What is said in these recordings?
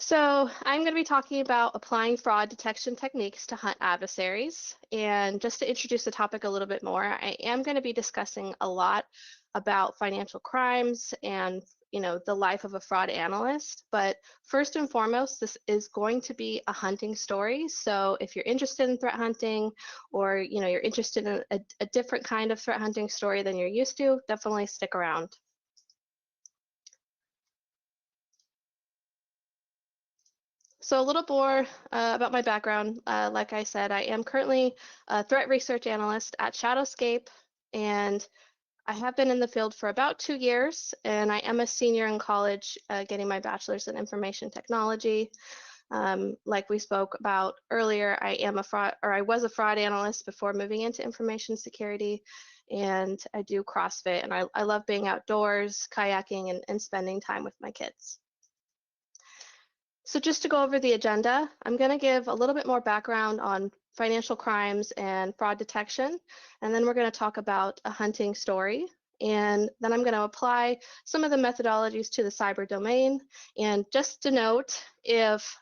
So I'm going to be talking about applying fraud detection techniques to hunt adversaries. And just to introduce the topic a little bit more, I am going to be discussing a lot about financial crimes and the life of a fraud analyst. But first and foremost, this is going to be a hunting story. So if you're interested in threat hunting, or you're interested in a different kind of threat hunting story than you're used to, definitely stick around. So a little more about my background. Like I said, I am currently a threat research analyst at Shadowscape, and I have been in the field for about 2 years, and I am a senior in college getting my bachelor's in information technology. Like we spoke about earlier, I was a fraud analyst before moving into information security, and I do CrossFit, and I love being outdoors, kayaking, and spending time with my kids. So just to go over the agenda, I'm going to give a little bit more background on financial crimes and fraud detection, and then we're going to talk about a hunting story, and then I'm going to apply some of the methodologies to the cyber domain. And just to note, if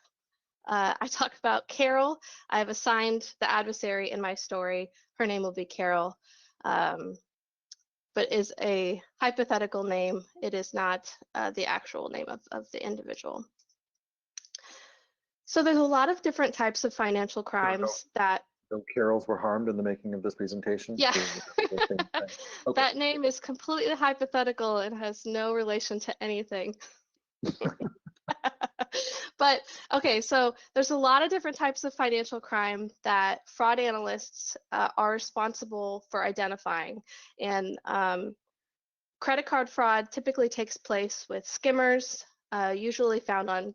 I talk about Carol, I have assigned the adversary in my story. Her name will be Carol, but is a hypothetical name. It is not the actual name of the individual. So there's a lot of different types of financial crimes that. No Carols were harmed in the making of this presentation? Yeah. Okay. That name is completely hypothetical and has no relation to anything. But okay, so there's a lot of different types of financial crime that fraud analysts are responsible for identifying. And credit card fraud typically takes place with skimmers, usually found on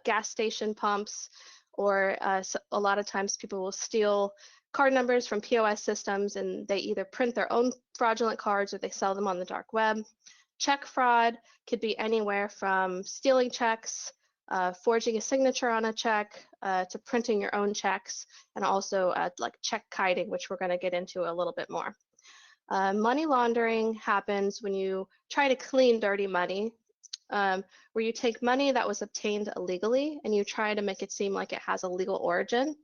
gas station pumps, or a lot of times people will steal card numbers from POS systems, and they either print their own fraudulent cards or they sell them on the dark web. Check fraud could be anywhere from stealing checks, forging a signature on a check, to printing your own checks, and also like check kiting, which we're going to get into a little bit more. Money laundering happens when you try to clean dirty money, where you take money that was obtained illegally and you try to make it seem like it has a legal origin.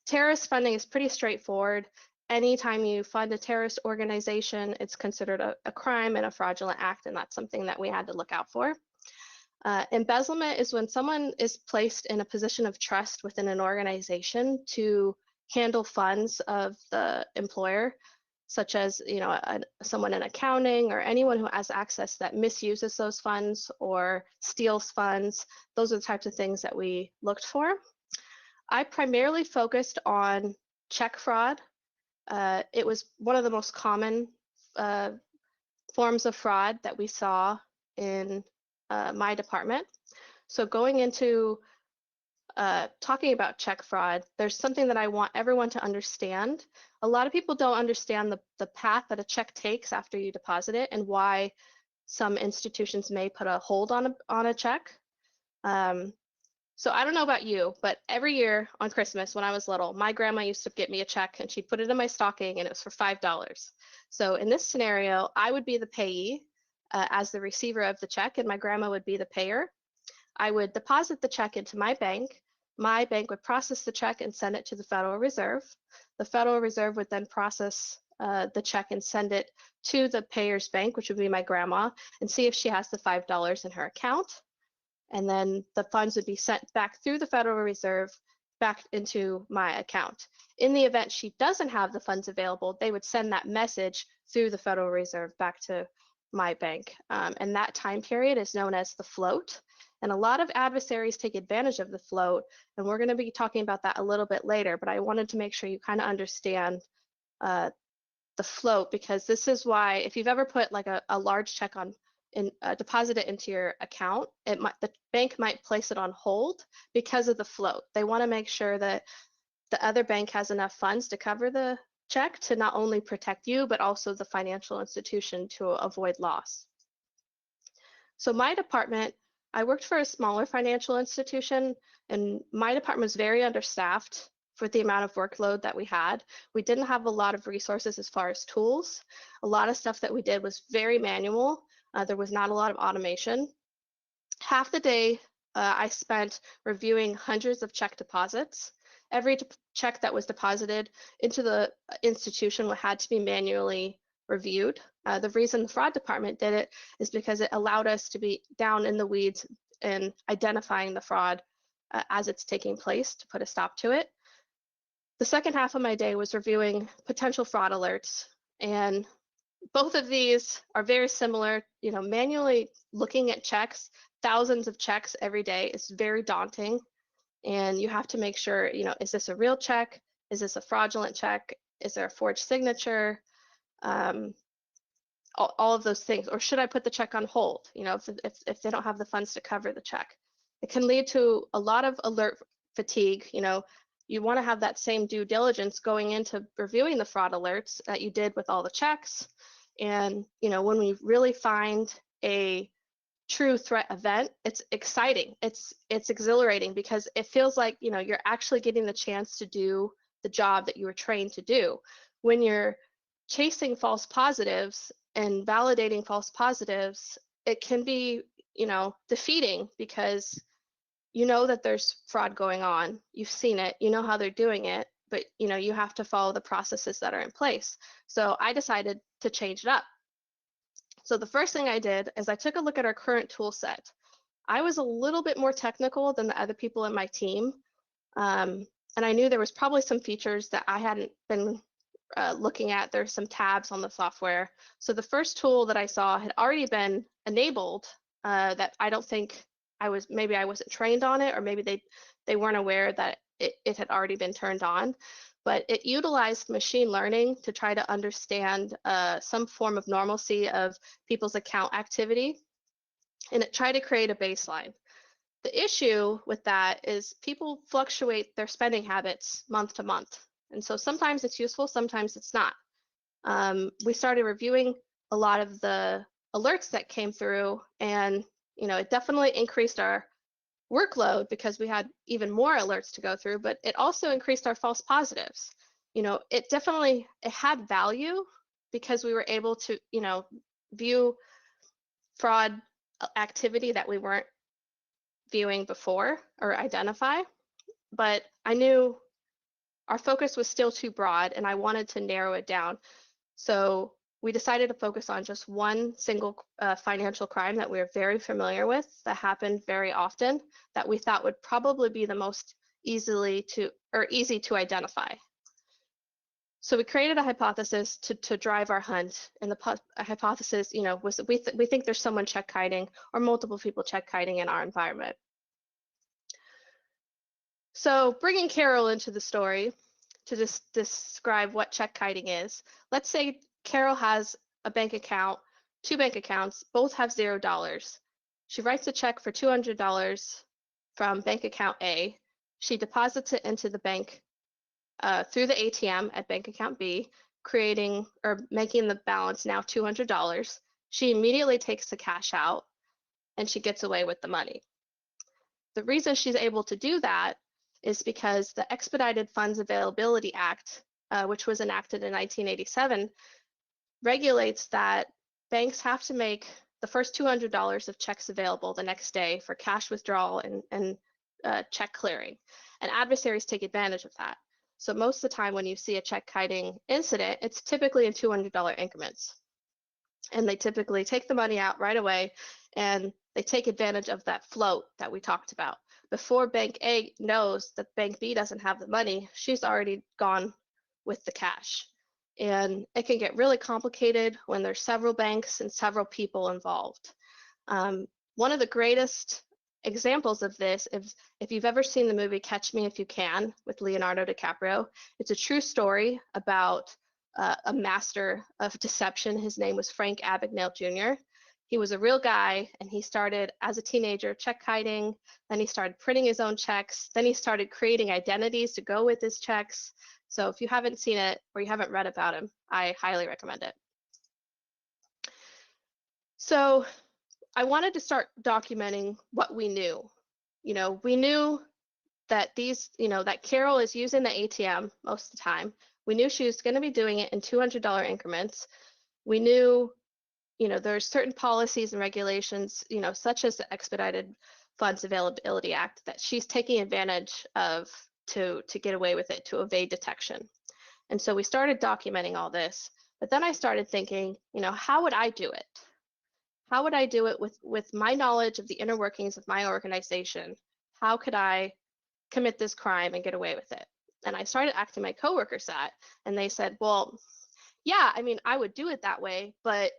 Terrorist funding is pretty straightforward. Anytime you fund a terrorist organization, it's considered a crime and a fraudulent act, and that's something that we had to look out for. Embezzlement is when someone is placed in a position of trust within an organization to handle funds of the employer, such as someone in accounting or anyone who has access that misuses those funds or steals funds. Those are the types of things that we looked for. I primarily focused on check fraud. It was one of the most common forms of fraud that we saw in my department. So going into talking about check fraud, there's something that I want everyone to understand. A lot of people don't understand the path that a check takes after you deposit it, and why some institutions may put a hold on a check. So I don't know about you, but every year on Christmas when I was little, my grandma used to get me a check and she'd put it in my stocking, and it was for $5. So in this scenario, I would be the payee as the receiver of the check, and my grandma would be the payer. I would deposit the check into my bank. My bank would process the check and send it to the Federal Reserve. The Federal Reserve would then process the check and send it to the payer's bank, which would be my grandma, and see if she has the $5 in her account. And then the funds would be sent back through the Federal Reserve back into my account. In the event she doesn't have the funds available, they would send that message through the Federal Reserve back to my bank. And that time period is known as the float. And a lot of adversaries take advantage of the float, and we're going to be talking about that a little bit later, but I wanted to make sure you kind of understand the float, because this is why if you've ever put like a large check on and deposit it into your account, the bank might place it on hold because of the float. They want to make sure that the other bank has enough funds to cover the check to not only protect you, but also the financial institution to avoid loss. So my department, I worked for a smaller financial institution, and my department was very understaffed for the amount of workload that we had. We didn't have a lot of resources as far as tools. A lot of stuff that we did was very manual. There was not a lot of automation. Half the day I spent reviewing hundreds of check deposits. Every check that was deposited into the institution had to be manually reviewed. The reason the fraud department did it is because it allowed us to be down in the weeds in identifying the fraud as it's taking place to put a stop to it. The second half of my day was reviewing potential fraud alerts, and both of these are very similar. Manually looking at checks, thousands of checks every day is very daunting, and you have to make sure, is this a real check? Is this a fraudulent check? Is there a forged signature? All of those things. Or should I put the check on hold, if they don't have the funds to cover the check? It can lead to a lot of alert fatigue. You want to have that same due diligence going into reviewing the fraud alerts that you did with all the checks. And when we really find a true threat event, it's exciting. It's exhilarating because it feels like you're actually getting the chance to do the job that you were trained to do. When you're chasing false positives and validating false positives, it can be defeating because that there's fraud going on. You've seen it, how they're doing it, but you have to follow the processes that are in place. So I decided to change it up. So the first thing I did is I took a look at our current tool set. I was a little bit more technical than the other people in my team. And I knew there was probably some features that I hadn't been looking at. There's some tabs on the software. So the first tool that I saw had already been enabled that I don't think maybe I wasn't trained on it, or maybe they weren't aware that it had already been turned on. But it utilized machine learning to try to understand some form of normalcy of people's account activity, and it tried to create a baseline. The issue with that is people fluctuate their spending habits month to month. And so sometimes it's useful, sometimes it's not. We started reviewing a lot of the alerts that came through, and it definitely increased our workload because we had even more alerts to go through, but it also increased our false positives. It had value because we were able to, view fraud activity that we weren't viewing before or identify, but I knew our focus was still too broad and I wanted to narrow it down. So we decided to focus on just one single financial crime that we're very familiar with, that happened very often, that we thought would probably be the most easy to identify. So we created a hypothesis to drive our hunt, and the hypothesis, was that we think there's someone check kiting or multiple people check kiting in our environment. So bringing Carol into the story to describe what check kiting is. Let's say Carol has a bank account, two bank accounts, both have $0. She writes a check for $200 from bank account A. She deposits it into the bank through the ATM at bank account B, creating or making the balance now $200. She immediately takes the cash out and she gets away with the money. The reason she's able to do that is because the Expedited Funds Availability Act, which was enacted in 1987, regulates that banks have to make the first $200 of checks available the next day for cash withdrawal and check clearing. And adversaries take advantage of that. So most of the time when you see a check kiting incident, it's typically in $200 increments. And they typically take the money out right away, and they take advantage of that float that we talked about. Before Bank A knows that Bank B doesn't have the money, she's already gone with the cash. And it can get really complicated when there's several banks and several people involved. One of the greatest examples of this, if you've ever seen the movie Catch Me If You Can with Leonardo DiCaprio, it's a true story about a master of deception. His name was Frank Abagnale Jr. He was a real guy, and he started as a teenager check kiting, then he started printing his own checks, then he started creating identities to go with his checks. So if you haven't seen it or you haven't read about him, I highly recommend it. So I wanted to start documenting what we knew. We knew that that Carol is using the ATM most of the time. We knew she was going to be doing it in $200 increments. We knew, there's certain policies and regulations, such as the Expedited Funds Availability Act that she's taking advantage of to get away with it, to evade detection. And so we started documenting all this, but then I started thinking, how would I do it? How would I do it with my knowledge of the inner workings of my organization? How could I commit this crime and get away with it? And I started asking my coworkers that, and they said, well, yeah, I mean, I would do it that way, but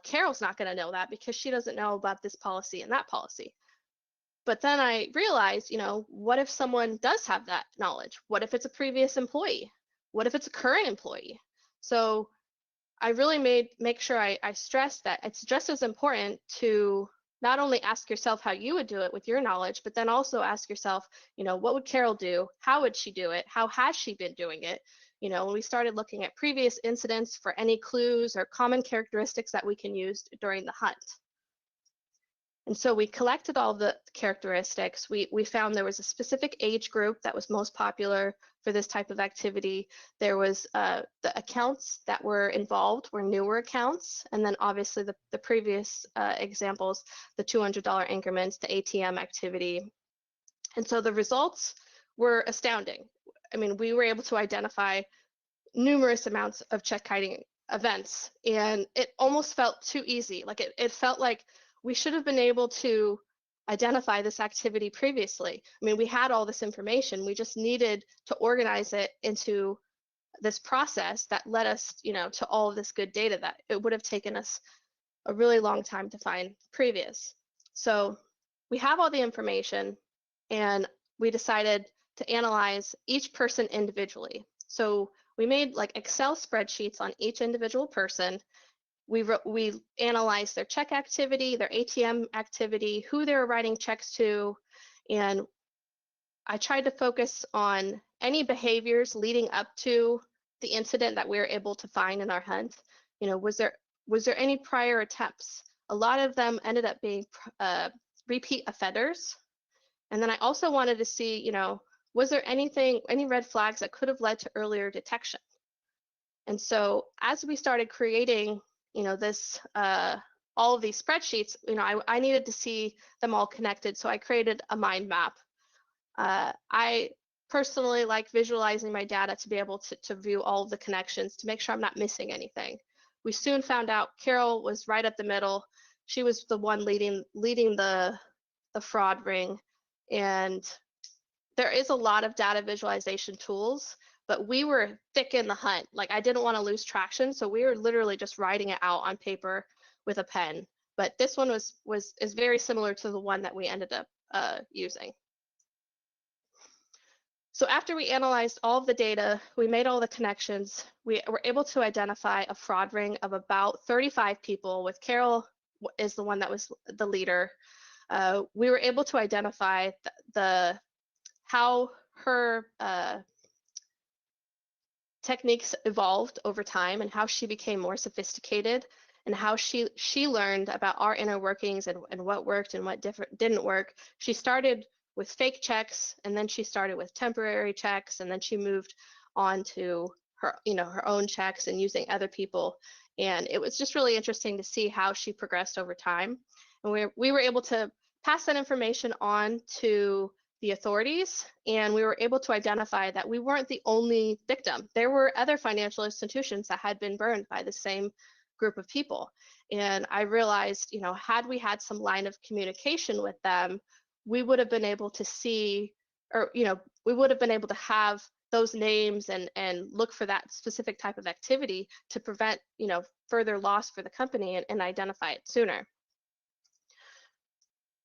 Carol's not going to know that because she doesn't know about this policy and that policy. But then I realized, what if someone does have that knowledge? What if it's a previous employee? What if it's a current employee? So I really make sure I stress that it's just as important to not only ask yourself how you would do it with your knowledge, but then also ask yourself, what would Carol do? How would she do it? How has she been doing it? When we started looking at previous incidents for any clues or common characteristics that we can use during the hunt. And so we collected all the characteristics. We found there was a specific age group that was most popular for this type of activity. There was the accounts that were involved were newer accounts. And then obviously the previous examples, the $200 increments, the ATM activity. And so the results were astounding. I mean, we were able to identify numerous amounts of check kiting events, and it almost felt too easy. Like it felt like we should have been able to identify this activity previously. I mean, we had all this information. We just needed to organize it into this process that led us, to all of this good data that it would have taken us a really long time to find previous. So we have all the information, and we decided to analyze each person individually. So we made like Excel spreadsheets on each individual person. We analyzed their check activity, their ATM activity, who they were writing checks to, and I tried to focus on any behaviors leading up to the incident that we were able to find in our hunt. Was there any prior attempts? A lot of them ended up being repeat offenders. And then I also wanted to see, was there any red flags that could have led to earlier detection? And so as we started creating, this all of these spreadsheets, I needed to see them all connected. So I created a mind map. I personally like visualizing my data to be able to view all of the connections to make sure I'm not missing anything. We soon found out Carol was right at the middle. She was the one leading the fraud ring. And there is a lot of data visualization tools, but we were thick in the hunt. Like I didn't want to lose traction, so we were literally just writing it out on paper with a pen. But this one is very similar to the one that we ended up using. So after we analyzed all of the data, we made all the connections, we were able to identify a fraud ring of about 35 people, with Carol is the one that was the leader. We were able to identify how her techniques evolved over time and how she became more sophisticated and how she learned about our inner workings and what worked and what didn't work. She started with fake checks, and then she started with temporary checks, and then she moved on to her, her own checks and using other people. And it was just really interesting to see how she progressed over time. And we were able to pass that information on to the authorities, and we were able to identify that we weren't the only victim. There were other financial institutions that had been burned by the same group of people. And I realized, had we had some line of communication with them, we would have been able to see, or, we would have been able to have those names and look for that specific type of activity to prevent, further loss for the company and identify it sooner.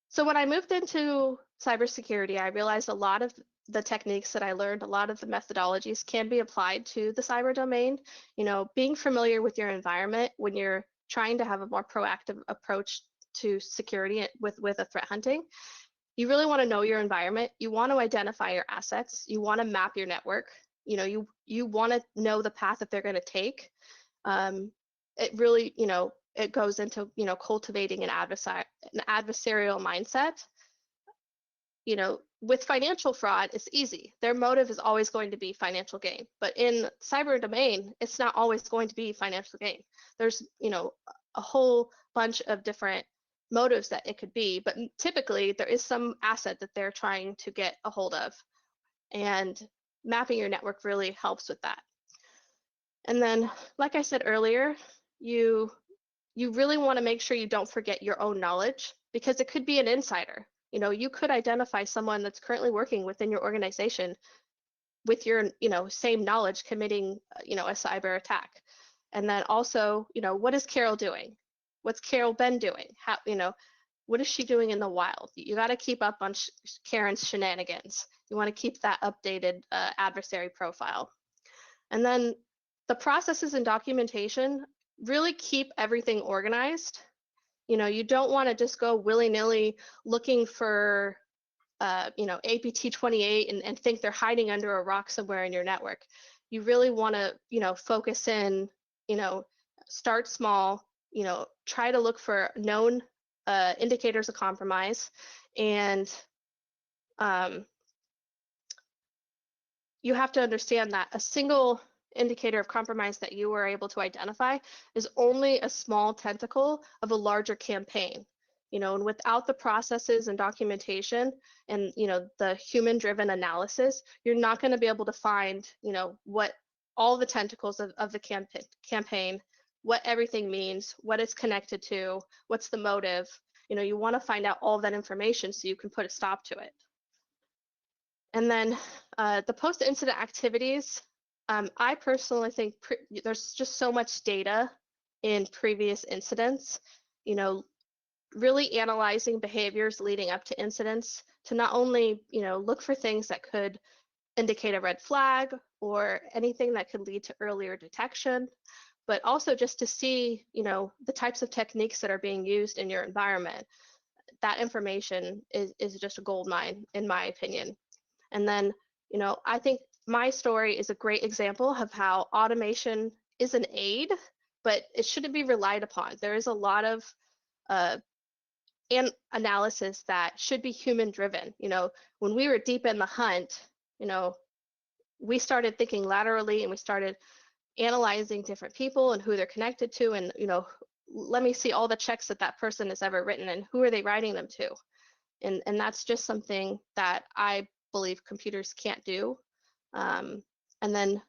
So when I moved into cybersecurity, I realized a lot of the techniques that I learned, a lot of the methodologies can be applied to the cyber domain. Being familiar with your environment when you're trying to have a more proactive approach to security with a threat hunting. You really want to know your environment. You want to identify your assets. You want to map your network. You want to know the path that they're going to take. It really, it goes into, cultivating an adversarial mindset. With financial fraud, it's easy. Their motive is always going to be financial gain. But in cyber domain, it's not always going to be financial gain. There's, a whole bunch of different motives that it could be, but typically there is some asset that they're trying to get a hold of, and mapping your network really helps with that. And then, like I said earlier, you really want to make sure you don't forget your own knowledge, because it could be an insider. You know, you could identify someone that's currently working within your organization with your, same knowledge committing, a cyber attack. And then also, what is Carol doing? What's Carol been doing? How, what is she doing in the wild? You got to keep up on Karen's shenanigans. You want to keep that updated adversary profile. And then the processes and documentation, really keep everything organized. You don't want to just go willy-nilly looking for APT 28 and think they're hiding under a rock somewhere in your network. You really want to, focus in, start small, try to look for known indicators of compromise, and you have to understand that a single indicator of compromise that you were able to identify is only a small tentacle of a larger campaign. And without the processes and documentation and, the human-driven analysis, you're not going to be able to find, what all the tentacles of the campaign, what everything means, what it's connected to, what's the motive. You want to find out all that information so you can put a stop to it. And then the post-incident activities, I personally think there's just so much data in previous incidents, really analyzing behaviors leading up to incidents to not only, look for things that could indicate a red flag or anything that could lead to earlier detection, but also just to see, the types of techniques that are being used in your environment. That information is just a gold mine, in my opinion. And then, I think my story is a great example of how automation is an aid, but it shouldn't be relied upon. There is a lot of analysis that should be human driven. When we were deep in the hunt, we started thinking laterally, and we started analyzing different people and who they're connected to, and, let me see all the checks that person has ever written and who are they writing them to. And that's just something that I believe computers can't do. And then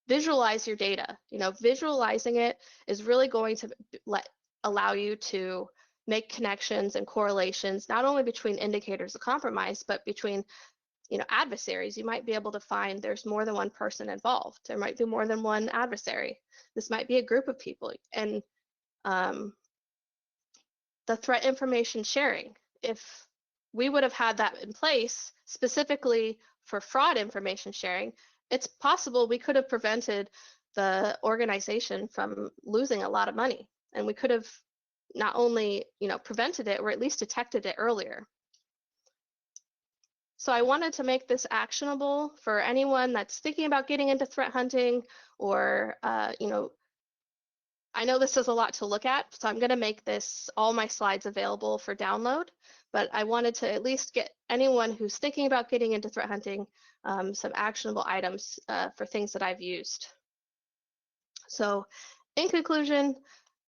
visualize your data. Visualizing it is really going to allow you to make connections and correlations, not only between indicators of compromise, but between, adversaries. You might be able to find there's more than one person involved. There might be more than one adversary. This might be a group of people. And the threat information sharing, if we would have had that in place specifically for fraud information sharing, it's possible we could have prevented the organization from losing a lot of money. And we could have not only, prevented it, or at least detected it earlier. So I wanted to make this actionable for anyone that's thinking about getting into threat hunting, or, I know this is a lot to look at, so I'm going to make all my slides available for download, but I wanted to at least get anyone who's thinking about getting into threat hunting some actionable items for things that I've used. So in conclusion,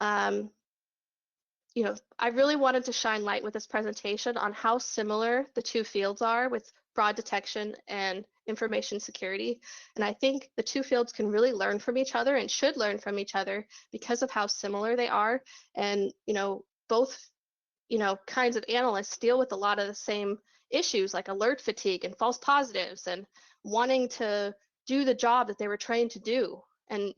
I really wanted to shine light with this presentation on how similar the two fields are with fraud detection and information security. And I think the two fields can really learn from each other and should learn from each other because of how similar they are. And, both, kinds of analysts deal with a lot of the same issues, like alert fatigue and false positives and wanting to do the job that they were trained to do. And,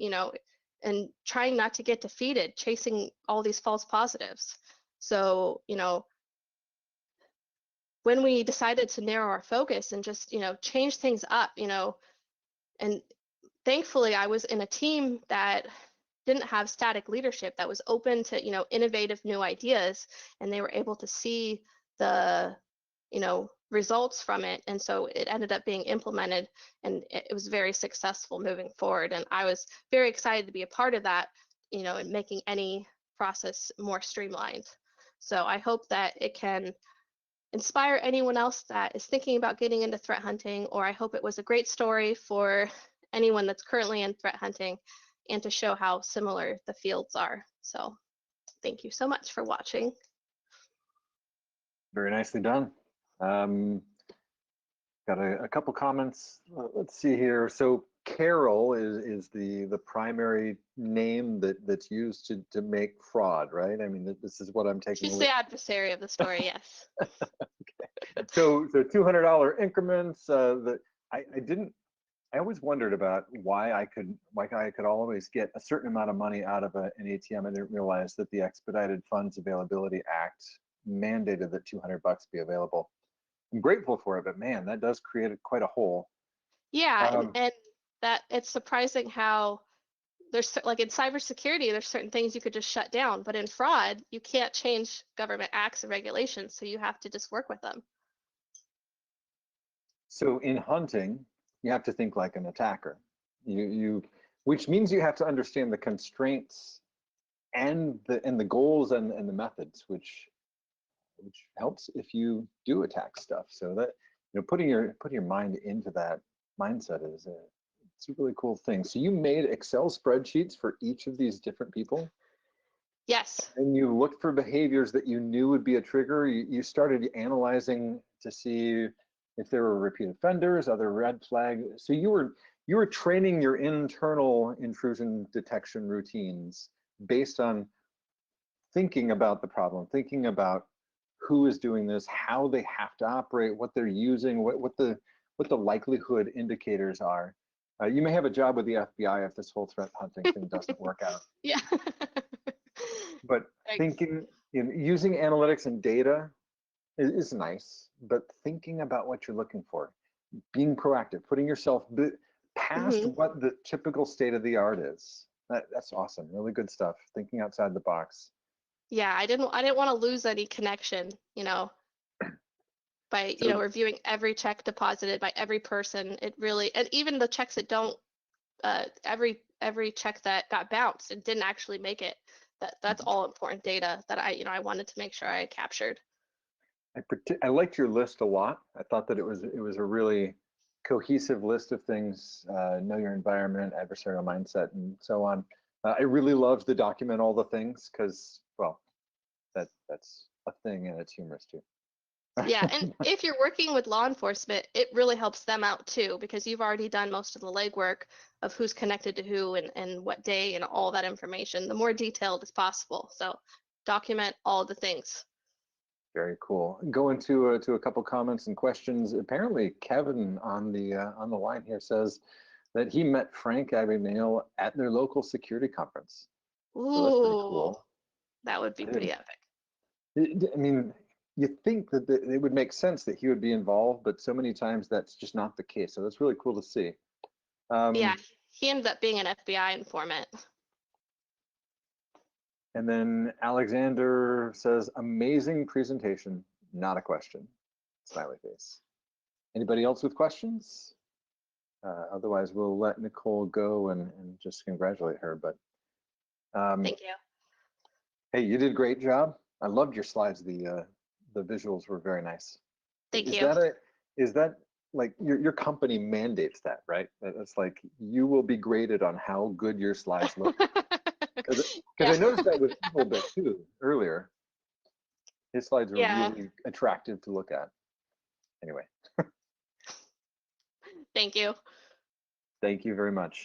and trying not to get defeated, chasing all these false positives. So, when we decided to narrow our focus and just, change things up, and thankfully I was in a team that didn't have static leadership, that was open to, innovative new ideas, and they were able to see the, results from it. And so it ended up being implemented, and it was very successful moving forward. And I was very excited to be a part of that, in making any process more streamlined. So I hope that it can inspire anyone else that is thinking about getting into threat hunting, or I hope it was a great story for anyone that's currently in threat hunting, and to show how similar the fields are. So thank you so much for watching. Very nicely done. Got a couple comments. Let's see here. So Carol is the primary name that's used to make fraud, right? I mean, this is what I'm taking. She's the adversary of the story, yes. Okay. So $200 increments. I always wondered about why I could always get a certain amount of money out of an ATM. I didn't realize that the Expedited Funds Availability Act mandated that $200 be available. I'm grateful for it, but man, that does create quite a hole. Yeah, and that it's surprising how there's like in cybersecurity, there's certain things you could just shut down, but in fraud, you can't change government acts and regulations, so you have to just work with them. So in hunting, you have to think like an attacker. Which means you have to understand the constraints and the goals and the methods, which helps if you do attack stuff. So that putting your mind into that mindset it's a really cool thing. So you made Excel spreadsheets for each of these different people. Yes. And you looked for behaviors that you knew would be a trigger. You started analyzing to see if there were repeat offenders, other red flags. So you were training your internal intrusion detection routines based on thinking about the problem, thinking about who is doing this, how they have to operate, what they're using, what the likelihood indicators are. You may have a job with the FBI if this whole threat hunting thing doesn't work out. Yeah. But thinking, using analytics and data is nice, but thinking about what you're looking for, being proactive, putting yourself past what the typical state of the art is. That's awesome. Really good stuff. Thinking outside the box. Yeah, I didn't want to lose any connection, by reviewing every check deposited by every person. It really, and even the checks that don't, every check that got bounced and didn't actually make it, that's all important data that I wanted to make sure I captured. I liked your list a lot. I thought that it was a really cohesive list of things. Know your environment, adversarial mindset, and so on. I really loved the document all the things because, well, that's a thing and it's humorous too. Yeah, and if you're working with law enforcement, it really helps them out too, because you've already done most of the legwork of who's connected to who and what day and all that information, the more detailed as possible. So document all the things. Very cool. Going to a couple comments and questions. Apparently, Kevin on the line here says that he met Frank Abagnale at their local security conference. Ooh, so that's pretty cool. That would be pretty epic. I mean, you think that it would make sense that he would be involved, but so many times that's just not the case. So that's really cool to see. Yeah, he ended up being an FBI informant. And then Alexander says, amazing presentation, not a question. Smiley face. Anybody else with questions? Otherwise, we'll let Nicole go and just congratulate her. But Thank you. Hey, you did a great job. I loved your slides. The visuals were very nice. Thank you. Is that like your company mandates that, right? That's like you will be graded on how good your slides look. Because I noticed that with Evil Bit too earlier. His slides are really attractive to look at. Anyway. Thank you. Thank you very much.